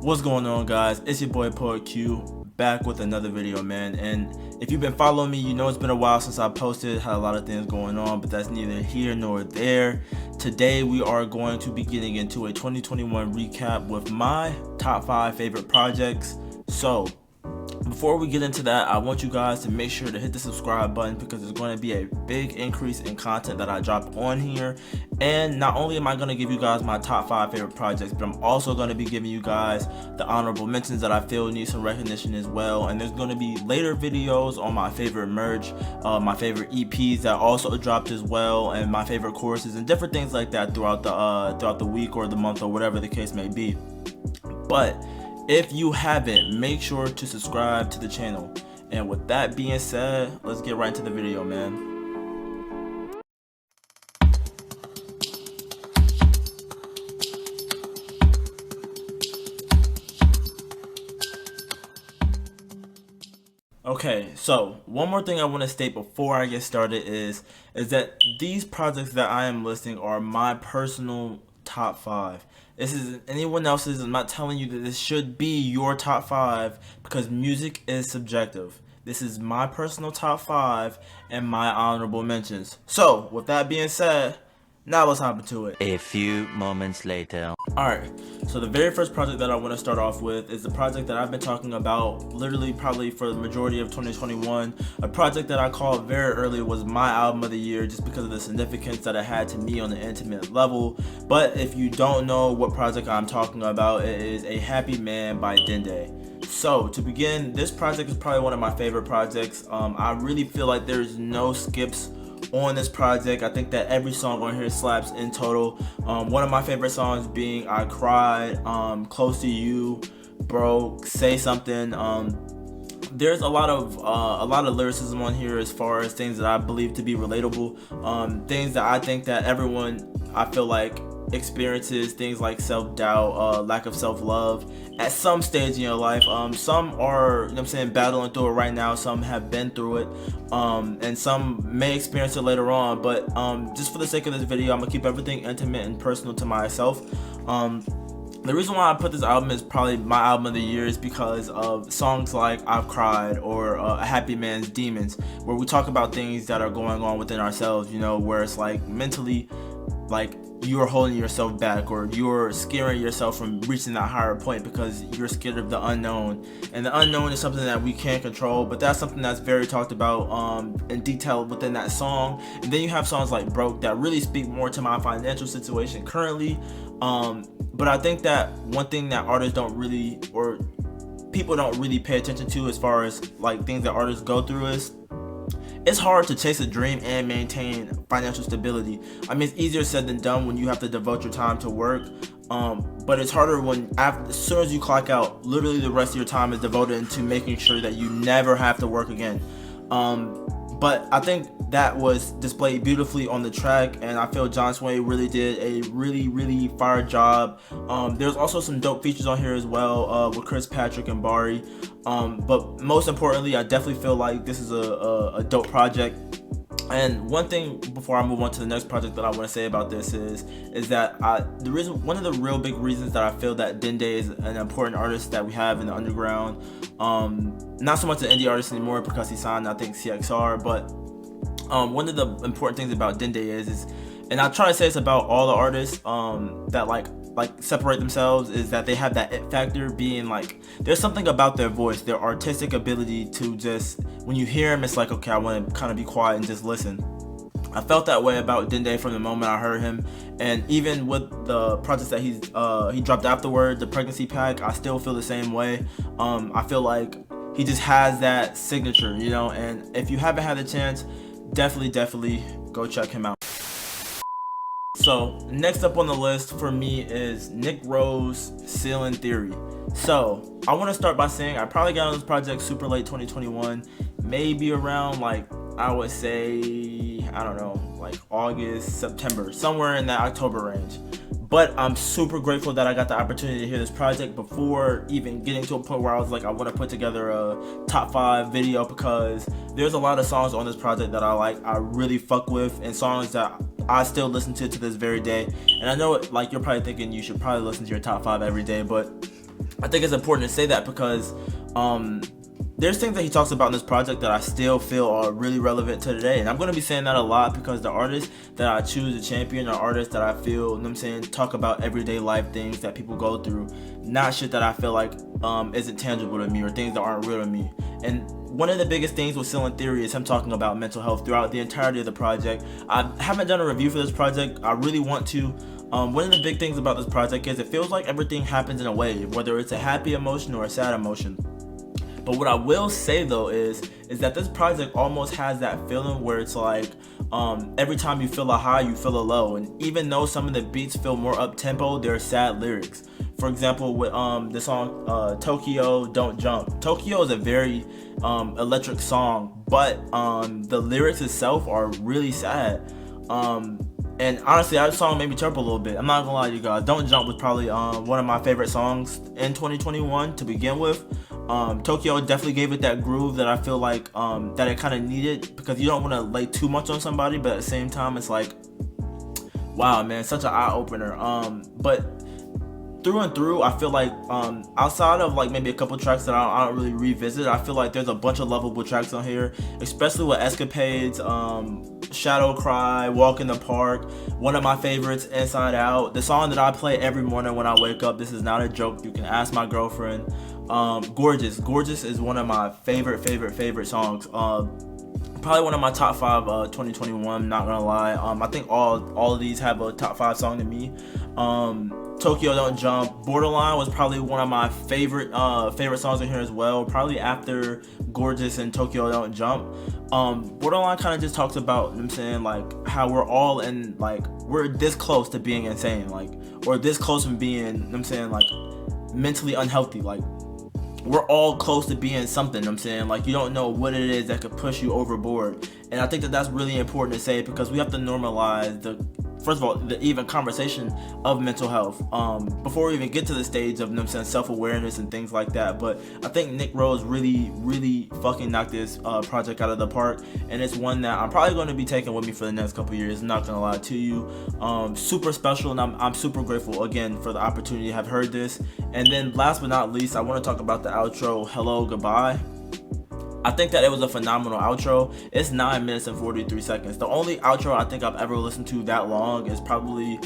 What's going on, guys? It's your boy Poet Q, back with another video, man. And if you've been following me, you know it's been a while since I posted. Had a lot of things going on, but that's neither here nor there. Today we are going to be getting into a 2021 recap with my top 5 favorite projects. So before we get into that, I want you guys to make sure to hit the subscribe button because there's going to be a big increase in content that I drop on here. And not only am I going to give you guys my top 5 favorite projects, but I'm also going to be giving you guys the honorable mentions that I feel need some recognition as well. And there's going to be later videos on my favorite merch, my favorite EPs that also dropped as well, and my favorite courses and different things like that throughout the week or the month or whatever the case may be. But if you haven't, make sure to subscribe to the channel. And with that being said, let's get right into the video, man. Okay, so one more thing I want to state before I get started is that these projects that I am listing are my personal top 5. This isn't anyone else's. I'm not telling you that this should be your top 5 because music is subjective. This is my personal top 5 and my honorable mentions. So with that being said, now let's hop into it. A few moments later. Alright, so the very first project that I want to start off with is the project that I've been talking about literally probably for the majority of 2021. A project that I called very early was my album of the year just because of the significance that it had to me on an intimate level. But if you don't know what project I'm talking about, it is A Happy Man by Dende. So to begin, this project is probably one of my favorite projects. I really feel like there's no skips on this project. I think that every song on here slaps in total. One of my favorite songs being I Cried, Close to You, Broke, Say Something. There's a lot of lyricism on here as far as things that I believe to be relatable, things that I think that everyone, I feel like, experiences, things like self-doubt, lack of self-love at some stage in your life. Some are, you know what I'm saying, battling through it right now, some have been through it, and some may experience it later on, but just for the sake of this video, I'm gonna keep everything intimate and personal to myself. The reason why I put this album as probably my album of the year is because of songs like I've Cried or A Happy Man's Demons, where we talk about things that are going on within ourselves, you know, where it's like mentally, like you're holding yourself back or you're scaring yourself from reaching that higher point because you're scared of the unknown. And the unknown is something that we can't control, but that's something that's very talked about in detail within that song. And then you have songs like Broke that really speak more to my financial situation currently. But I think that one thing that artists don't really, or people don't really pay attention to as far as like things that artists go through is it's hard to chase a dream and maintain financial stability. I mean, it's easier said than done when you have to devote your time to work, but it's harder when as soon as you clock out, literally the rest of your time is devoted into making sure that you never have to work again. But I think that was displayed beautifully on the track, and I feel John Sway really did a really fire job. There's also some dope features on here as well with Chris Patrick and Bari. But most importantly, I definitely feel like this is a dope project. And one thing before I move on to the next project that I want to say about this is that one of the real big reasons that I feel that Dende is an important artist that we have in the underground, not so much an indie artist anymore because he signed, I think, CXR, but one of the important things about Dende is, and I try to say this about all the artists that like separate themselves, is that they have that it factor, being like there's something about their voice, their artistic ability to just, when you hear him, it's like, okay, I want to kind of be quiet and just listen. I felt that way about Dende from the moment I heard him, and even with the projects that he dropped afterward, the Pregnancy Pack, I still feel the same way. I feel like he just has that signature, you know. And if you haven't had the chance, definitely go check him out. So next up on the list for me is Nick Rose, Ceiling Theory. So I want to start by saying I probably got on this project super late 2021, maybe around like, I would say, I don't know, like August, September, somewhere in that October range. But I'm super grateful that I got the opportunity to hear this project before even getting to a point where I was like, I want to put together a top 5 video, because there's a lot of songs on this project that I really fuck with, and songs that I still listen to this very day. And I know, like, you're probably thinking you should probably listen to your top 5 every day, but I think it's important to say that because there's things that he talks about in this project that I still feel are really relevant to today. And I'm going to be saying that a lot because the artists that I choose to champion are artists that I feel, you know what I'm saying, talk about everyday life things that people go through, not shit that I feel like isn't tangible to me or things that aren't real to me. And one of the biggest things with Seal in Theory is him talking about mental health throughout the entirety of the project. I haven't done a review for this project. I really want to. One of the big things about this project is it feels like everything happens in a wave, whether it's a happy emotion or a sad emotion. But what I will say though is that this project almost has that feeling where it's like every time you feel a high, you feel a low. And even though some of the beats feel more up tempo, there are sad lyrics. For example, with the song Tokyo Don't Jump. Tokyo is a very electric song, but the lyrics itself are really sad. And honestly, that song made me chirp a little bit. I'm not gonna lie to you guys. Don't Jump was probably one of my favorite songs in 2021 to begin with. Tokyo definitely gave it that groove that I feel like that it kind of needed, because you don't want to lay too much on somebody, but at the same time, it's like, wow, man, such an eye opener. But through and through, I feel like outside of like maybe a couple tracks that I don't really revisit, I feel like there's a bunch of lovable tracks on here, especially with Escapades, Shadow Cry, Walk in the Park, one of my favorites, Inside Out, the song that I play every morning when I wake up. This is not a joke. You can ask my girlfriend. Gorgeous is one of my favorite songs. Probably one of my top 5 2021, not gonna lie. I think all of these have a top 5 song to me. Tokyo Don't Jump, Borderline was probably one of my favorite songs in here as well, probably after Gorgeous and Tokyo Don't Jump. Borderline kind of just talks about, you know what I'm saying, like how we're all in, like, we're this close to being insane, like, or this close from being, you know what I'm saying, like, mentally unhealthy. Like, we're all close to being something, you know what I'm saying, like, you don't know what it is that could push you overboard. And I think that that's really important to say, because we have to normalize first of all, the even conversation of mental health before we even get to the stage of, you know what I'm saying, self-awareness and things like that. But I think Nick Rose really fucking knocked this project out of the park, and it's one that I'm probably going to be taking with me for the next couple years, not gonna lie to you. Super special, and I'm super grateful again for the opportunity to have heard this. And then last but not least, I want to talk about the outro, Hello Goodbye. I think that it was a phenomenal outro. It's 9 minutes and 43 seconds. The only outro I think I've ever listened to that long is probably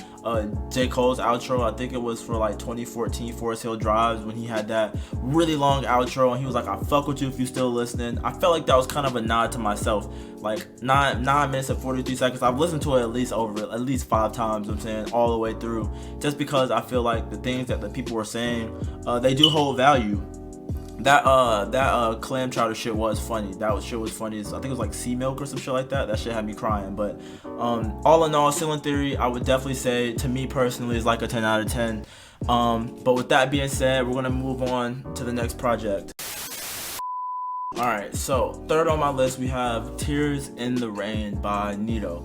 J. Cole's outro. I think it was for like 2014 Forest Hill Drives, when he had that really long outro and he was like, I fuck with you if you still listening. I felt like that was kind of a nod to myself. Like 9 minutes and 43 seconds. I've listened to it at least 5 times, I'm saying, all the way through, just because I feel like the things that the people were saying, they do hold value. That clam chowder shit was funny. Shit was funny. I think it was like sea milk or some shit like that. That shit had me crying. But all in all, Seal in Theory, I would definitely say, to me personally, is like a 10 out of 10. But with that being said, we're gonna move on to the next project. Alright, so third on my list we have Tears in the Rain by Nito.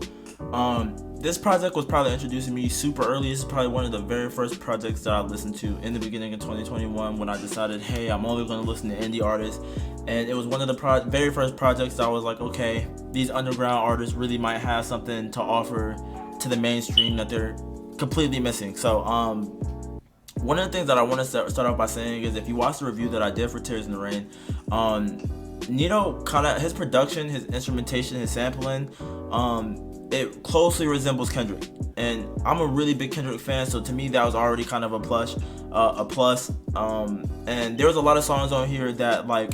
This project was probably introducing me super early. This is probably one of the very first projects that I listened to in the beginning of 2021, when I decided, hey, I'm only going to listen to indie artists. And it was one of the very first projects that I was like, okay, these underground artists really might have something to offer to the mainstream that they're completely missing. So one of the things that I want to start off by saying is, if you watch the review that I did for Tears in the Rain, Nito kind of, his production, his instrumentation, his sampling, it closely resembles Kendrick, and I'm a really big Kendrick fan, so to me that was already kind of a plus. And there was a lot of songs on here that, like,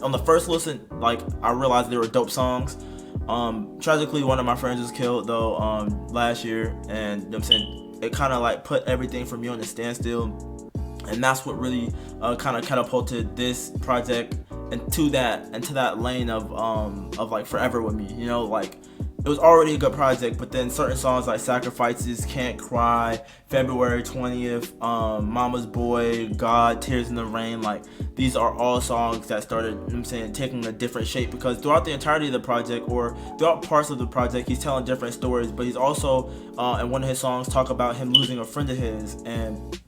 on the first listen, like, I realized they were dope songs. Tragically, one of my friends was killed though last year, and you know what I'm saying, it kind of like put everything for me on a standstill, and that's what really kind of catapulted this project into that lane of like Forever With Me, you know, like. It was already a good project, but then certain songs like Sacrifices, Can't Cry, February 20th, Mama's Boy, God, Tears in the Rain, like, these are all songs that started, you know what I'm saying, taking a different shape, because throughout the entirety of the project, or throughout parts of the project, he's telling different stories, but he's also, in one of his songs, talk about him losing a friend of his, and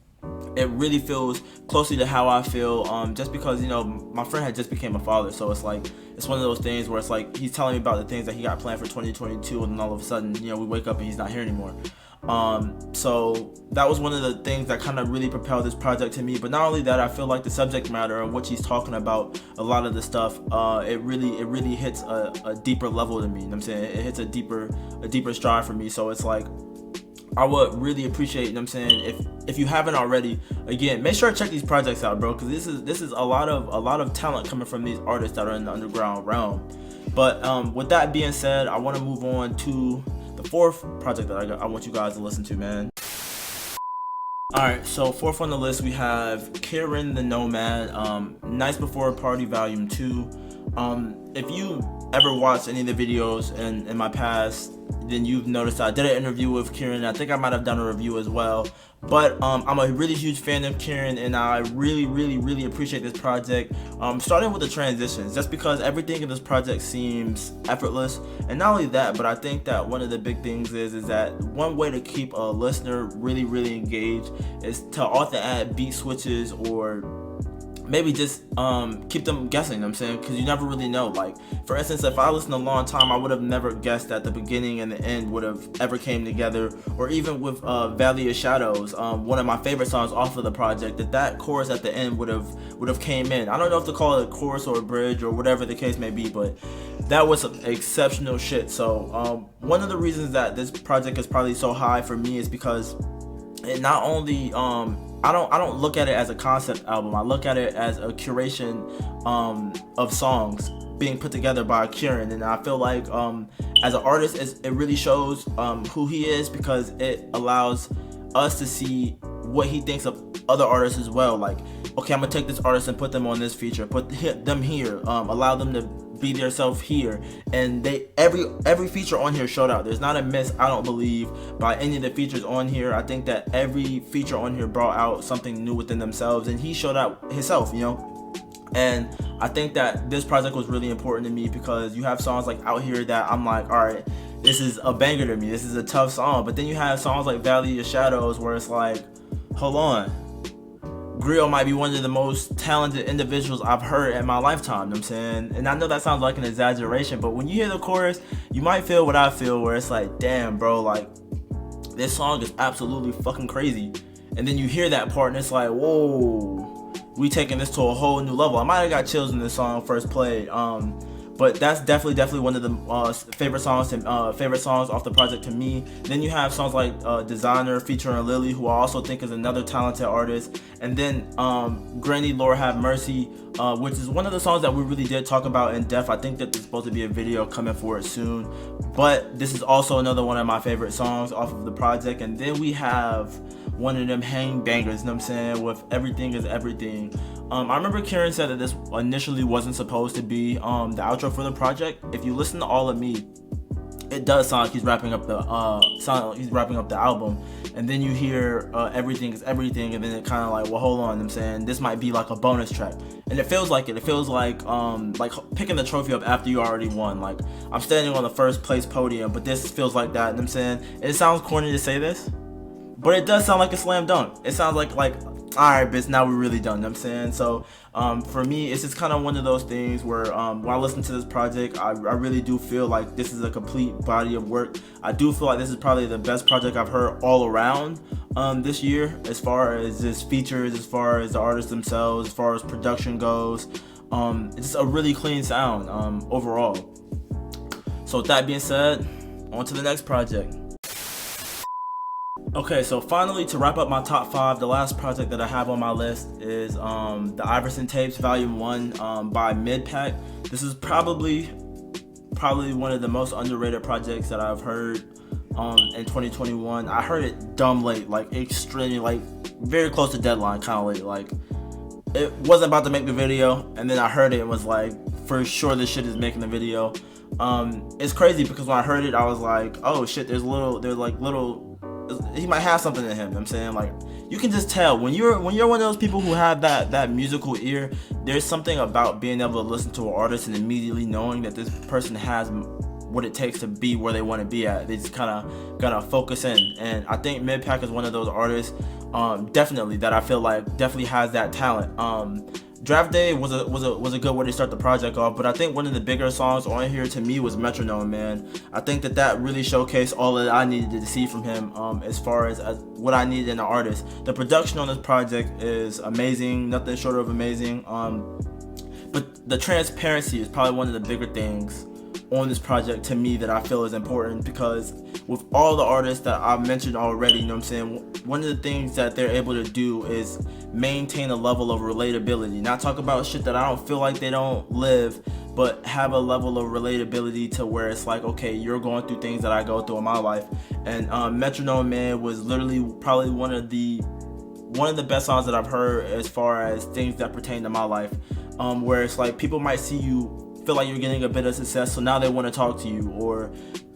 it really feels closely to how I feel, just because, you know, my friend had just became a father, so it's like, it's one of those things where it's like, he's telling me about the things that he got planned for 2022, and then all of a sudden, you know, we wake up and he's not here anymore. So that was one of the things that kind of really propelled this project to me. But not only that, I feel like the subject matter and what he's talking about, a lot of the stuff, it really hits a deeper level to me. You know what I'm saying? It hits a deeper stride for me. So it's like, I would really appreciate, you know what I'm saying, if you haven't already, again, make sure to check these projects out, bro, because this is a lot of talent coming from these artists that are in the underground realm. But with that being said, I want to move on to the fourth project that I want you guys to listen to, man. Alright, so fourth on the list we have Kieran the Nomad, Nights Before a Party Volume 2. If you ever watched any of the videos in my past, then you've noticed I did an interview with Kieran. I think I might have done a review as well. But I'm a really huge fan of Kieran, and I really appreciate this project. Starting with the transitions, just because everything in this project seems effortless. And not only that, but I think that one of the big things is that one way to keep a listener really engaged is to often add beat switches, or maybe just keep them guessing, you know what I'm saying, because you never really know. Like, for instance, if I listened a long time, I would have never guessed that the beginning and the end would have ever came together. Or even with Valley of Shadows, one of my favorite songs off of the project, that chorus at the end would have came in. I don't know if to call it a chorus or a bridge or whatever the case may be, but that was some exceptional shit. So one of the reasons that this project is probably so high for me is because it not only I don't look at it as a concept album. I look at it as a curation of songs being put together by Kieran, and I feel like as an artist, it really shows who he is, because it allows us to see what he thinks of other artists as well. Like, okay, I'm gonna take this artist and put them on this feature, put them here, allow them to be their self here, and every feature on here showed out. There's not a miss, I don't believe, by any of the features on here. I think that every feature on here brought out something new within themselves, and he showed out himself, you know. And I think that this project was really important to me, because you have songs like Out Here that I'm like, all right, this is a banger to me, this is a tough song. But then you have songs like Valley of Shadows where it's like, hold on, Griot might be one of the most talented individuals I've heard in my lifetime, you know what I'm saying? And I know that sounds like an exaggeration, but when you hear the chorus, you might feel what I feel, where it's like, damn, bro, like, this song is absolutely fucking crazy. And then you hear that part and it's like, whoa, we taking this to a whole new level. I might have got chills when this song first played. But that's definitely one of the favorite songs off the project to me. Then you have songs like Designer featuring Lily, who I also think is another talented artist. And then Granny Lord Have Mercy, which is one of the songs that we really did talk about in depth. I think that there's supposed to be a video coming for it soon. But this is also another one of my favorite songs off of the project. And then we have one of them hang bangers, you know what I'm saying, with Everything Is Everything. I remember Kieran said that this initially wasn't supposed to be the outro for the project. If you listen to All of Me, it does sound like he's wrapping up the album, and then you hear Everything Is Everything, and then it kind of like, well, hold on, I'm saying this might be like a bonus track, and it feels like picking the trophy up after you already won. Like, I'm standing on the first place podium, but this feels like that, you know what I'm saying? It sounds corny to say this, but it does sound like a slam dunk. It sounds like alright, bitch, now we're really done, you know what I'm saying? So for me, it's just kind of one of those things where when I listen to this project, I really do feel like this is a complete body of work. I do feel like this is probably the best project I've heard all around this year, as far as just features, as far as the artists themselves, as far as production goes. It's just a really clean sound overall. So with that being said, on to the next project. Okay, so finally, to wrap up my top 5, the last project that I have on my list is the Iverson Tapes Volume 1 by Midpack. This is probably one of the most underrated projects that I've heard in 2021. I heard it dumb late, like extremely, like very close to deadline, kind of late. Like, it wasn't about to make the video, and then I heard it and was like, for sure this shit is making the video. It's crazy because when I heard it, I was like, oh shit, he might have something in him, you know what I'm saying? Like, you can just tell when you're one of those people who have that musical ear. There's something about being able to listen to an artist and immediately knowing that this person has what it takes to be where they want to be at. They just kind of gotta focus in, and I think Midpack is one of those artists, definitely, that I feel like definitely has that talent. Draft Day was a good way to start the project off, but I think one of the bigger songs on here to me was Metronome, man. I think that really showcased all that I needed to see from him, as far as what I needed in an artist. The production on this project is amazing, nothing short of amazing. But the transparency is probably one of the bigger things on this project to me that I feel is important, because with all the artists that I've mentioned already, you know what I'm saying, one of the things that they're able to do is maintain a level of relatability. Not talk about shit that I don't feel like they don't live, but have a level of relatability to where it's like, okay, you're going through things that I go through in my life. And Metronome, man, was literally probably one of the best songs that I've heard as far as things that pertain to my life, where it's like people might see you, feel like you're getting a bit of success, so now they want to talk to you, or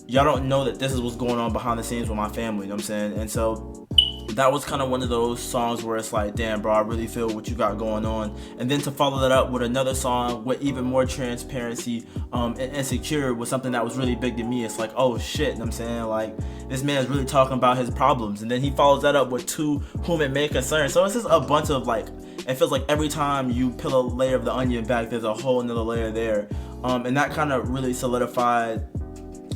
y'all don't know that this is what's going on behind the scenes with my family, you know what I'm saying? And so that was kind of one of those songs where it's like, damn, bro, I really feel what you got going on. And then to follow that up with another song with even more transparency, and Insecure was something that was really big to me. It's like, oh shit, you know what I'm saying? Like, this man is really talking about his problems. And then he follows that up with To Whom It May Concern. So it's just a bunch of like, it feels like every time you peel a layer of the onion back, there's a whole another layer there. And that kind of really solidified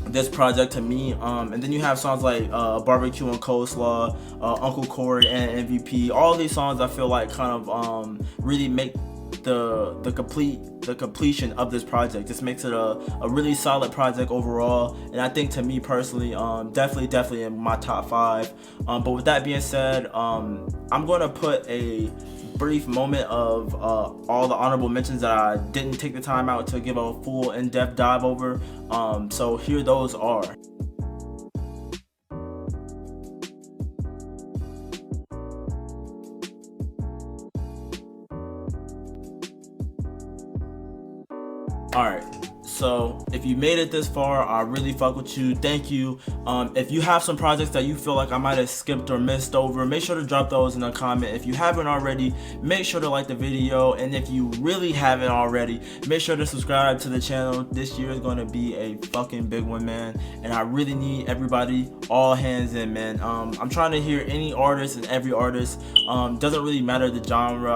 this project to me. And then you have songs like Barbecue and Coleslaw, Uncle Corey and MVP. All these songs I feel like kind of really make the completion of this project. This makes it a really solid project overall, and I think to me personally, definitely in my top 5. But with that being said, I'm going to put a brief moment of all the honorable mentions that I didn't take the time out to give a full in-depth dive over. So here those are. Alright, so if you made it this far, I really fuck with you. Thank you. If you have some projects that you feel like I might have skipped or missed over, make sure to drop those in a comment. If you haven't already, make sure to like the video. And if you really haven't already, make sure to subscribe to the channel. This year is going to be a fucking big one, man. And I really need everybody, all hands in, man. I'm trying to hear any artist and every artist. Doesn't really matter the genre.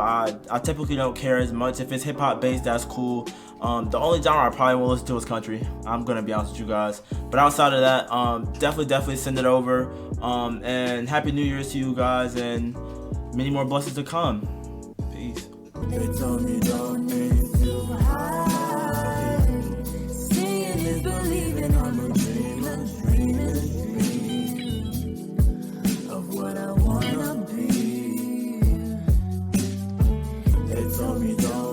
I typically don't care as much. If it's hip-hop based, that's cool. The only genre I probably will listen to is country. I'm gonna be honest with you guys. But outside of that, definitely send it over. And Happy New Year's to you guys, and many more blessings to come. Peace. They told me don't think too high. Seeing is believing. I'm a dreamer, dreaming of what I wanna be. They told me don't.